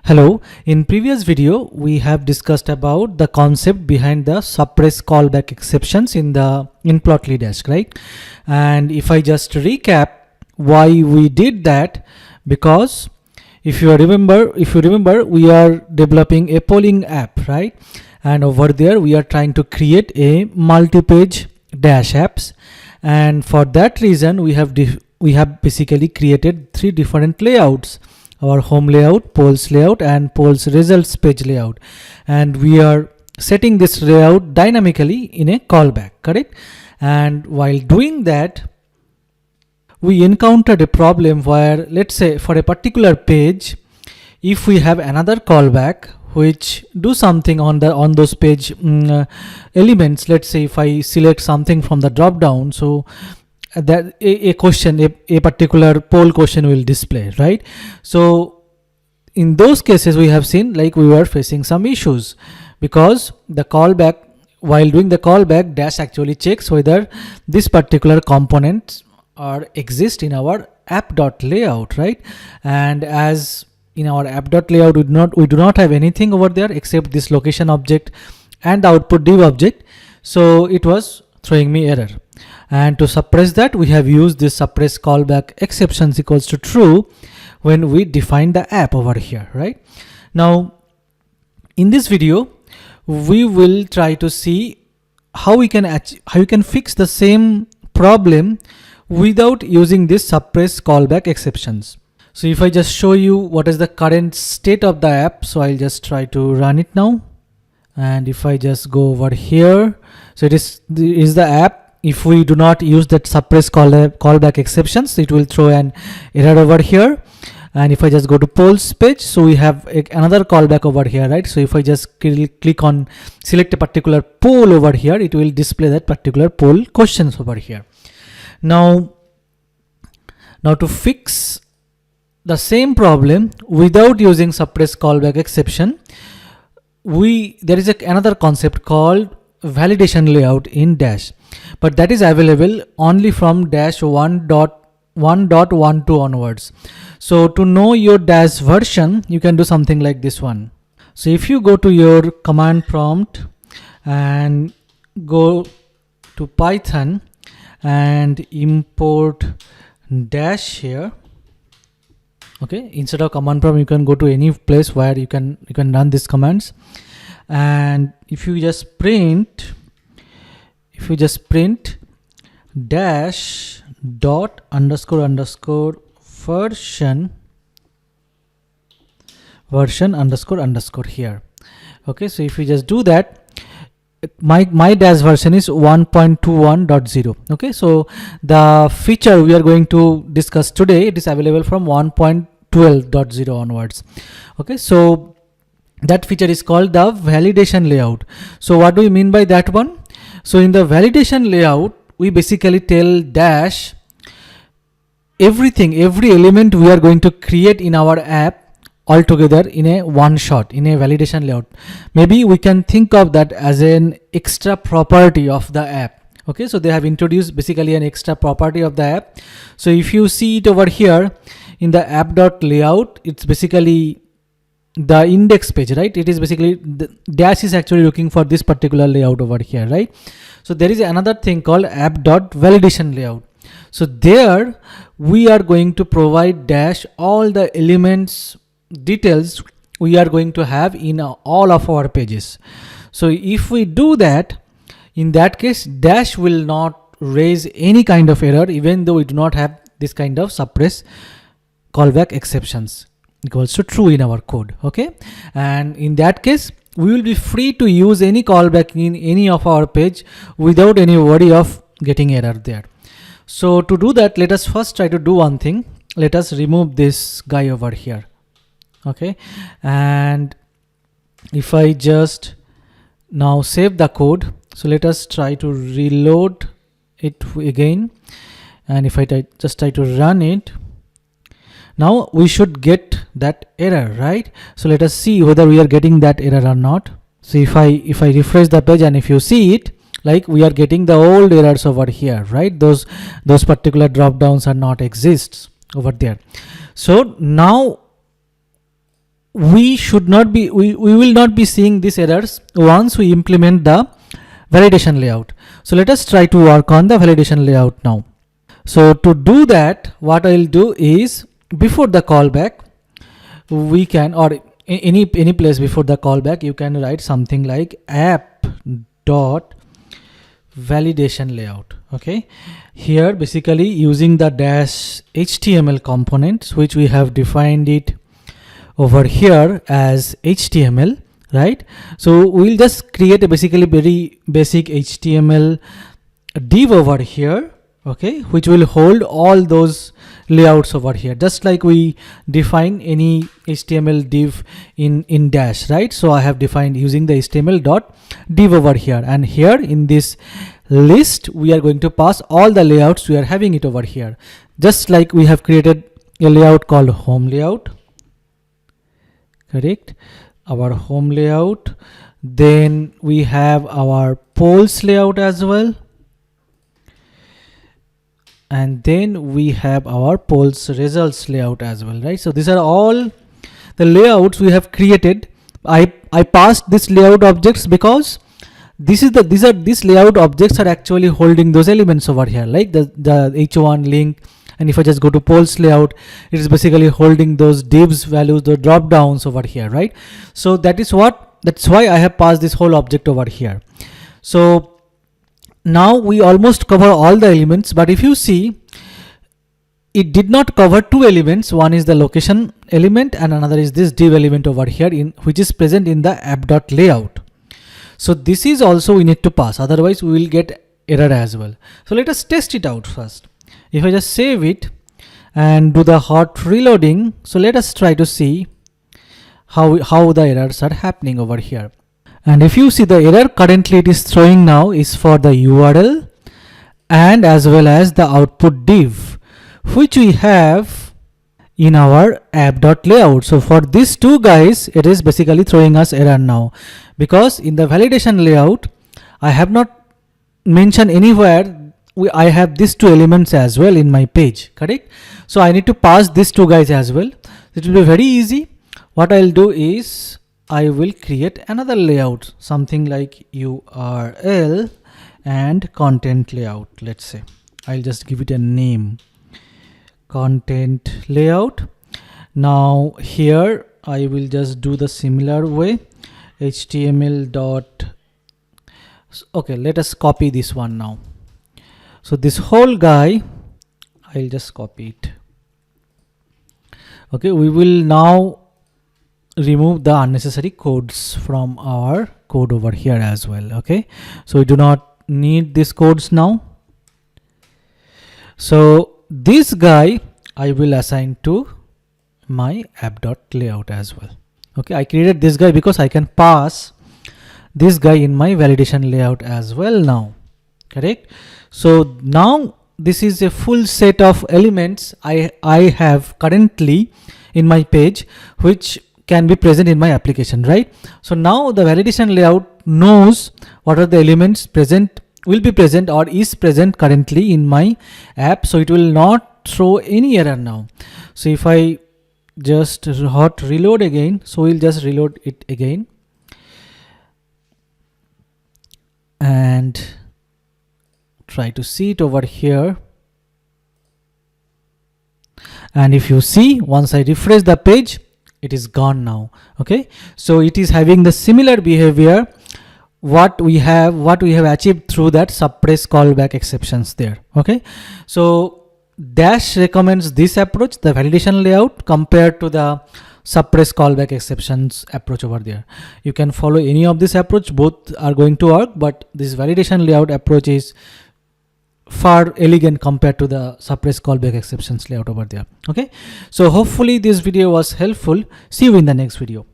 Hello, in previous video we have discussed about the concept behind the suppress callback exceptions in the in-plotly dash, right? And if I just recap why we did that, because if you remember we are developing a polling app, right? And over there we are trying to create a multi-page dash apps, and for that reason we have basically created three different layouts: our home layout, polls layout, and polls results page layout. And we are setting this layout dynamically in a callback, correct? And while doing that, we encountered a problem where, let's say for a particular page, if we have another callback which do something on those page elements, let's say if I select something from the drop down, so that a particular poll question will display, right? So in those cases we have seen like we were facing some issues, because the callback, while doing the callback, dash actually checks whether this particular components are exist in our app.layout, right? And as in our app.layout we do not have anything over there except this location object and the output div object, so it was throwing me error. And to suppress that, we have used this suppress callback exceptions equals to true when we define the app over here, right? Now in this video we will try to see how you can fix the same problem without using this suppress callback exceptions. So if I just show you what is the current state of the app, so I'll just try to run it now. And if I just go over here, so it is the app. If we do not use that suppress callback exceptions, it will throw an error over here. And if I just go to polls page, so we have another callback over here, right? So if I just click on select a particular poll over here, it will display that particular poll questions over here. Now to fix the same problem without using suppress callback exception, there is another concept called validation layout in dash, but that is available only from dash 1.12 onwards. So to know your dash version, you can do something like this one. So if you go to your command prompt and go to Python and import dash here, okay, instead of command prompt you can go to any place where you can run these commands. And if you just print dash dot underscore version underscore here, okay, so if you just do that, my dash version is 1.21.0. okay, so the feature we are going to discuss today, it is available from 1.12.0 onwards. Okay, so that feature is called the validation layout. So what do we mean by that one? So in the validation layout, we basically tell dash every element we are going to create in our app altogether in a one shot, in a validation layout. Maybe we can think of that as an extra property of the app. Okay, so they have introduced basically an extra property of the app. So if you see it over here in the app.layout, it's basically the index page, right? It is basically the dash is actually looking for this particular layout over here, right? So there is another thing called app.validation layout. So there we are going to provide dash all the elements details we are going to have in all of our pages. So if we do that, in that case dash will not raise any kind of error, even though we do not have this kind of suppress callback exceptions equals to true in our code. Okay, and in that case we will be free to use any callback in any of our page without any worry of getting error there. So to do that, let us first try to do one thing. Let us remove this guy over here. Okay, and if I just now save the code, so let us try to reload it again, and if I just try to run it, now we should get that error, right? So let us see whether we are getting that error or not. So if I refresh the page, and if you see it, like we are getting the old errors over here, right? Those particular drop downs are not exists over there. So now we should not be, we will not be seeing these errors once we implement the validation layout. So let us try to work on the validation layout now. So to do that, what I'll do is, before the callback, we can, or any place before the callback, you can write something like app dot validation layout. Okay, here basically using the dash HTML components, which we have defined it over here as HTML, right? So we'll just create a basically very basic HTML div over here, okay, which will hold all those layouts over here, just like we define any HTML div in dash, right? So I have defined using the HTML dot div over here, and here in this list we are going to pass all the layouts we are having it over here, just like we have created a layout called home layout, correct, our home layout. Then we have our polls layout as well, and then we have our polls results layout as well, right? So these are all the layouts we have created. I passed this layout objects because these layout objects are actually holding those elements over here, like the h1 link. And if I just go to polls layout, it is basically holding those divs values, the drop downs over here, right? So that's why I have passed this whole object over here. So now we almost cover all the elements, but if you see, it did not cover two elements. One is the location element and another is this div element over here, which is present in the app.layout. So this is also we need to pass, otherwise we will get error as well. So let us test it out first. If I just save it and do the hot reloading, so let us try to see how the errors are happening over here. And if you see, the error currently it is throwing now is for the URL and as well as the output div, which we have in our app.layout. So for these two guys, it is basically throwing us error now, because in the validation layout, I have not mentioned anywhere I have these two elements as well in my page, correct? So I need to pass these two guys as well. It will be very easy. What I'll do is I will create another layout, something like URL and content layout. Let's say I'll just give it a name, content layout. Now here I will just do the similar way, HTML dot. Okay, let us copy this one now. So this whole guy, I'll just copy it. Okay, we will now remove the unnecessary codes from our code over here as well. Okay, so we do not need these codes now. So this guy I will assign to my app.layout as well. Okay, I created this guy because I can pass this guy in my validation layout as well now, correct? So now this is a full set of elements I have currently in my page, which can be present in my application, right? So now the validation layout knows what are the elements present, will be present or is present currently in my app, so it will not throw any error now. So if I just hot reload again, so we'll just reload it again and try to see it over here. And if you see, once I refresh the page, it is gone now. Okay, so it is having the similar behavior what we have achieved through that suppress callback exceptions there. Okay, so Dash recommends this approach, the validation layout, compared to the suppress callback exceptions approach over there. You can follow any of this approach, both are going to work, but this validation layout approach is far elegant compared to the suppress callback exceptions layout over there. Okay, so hopefully this video was helpful. See you in the next video.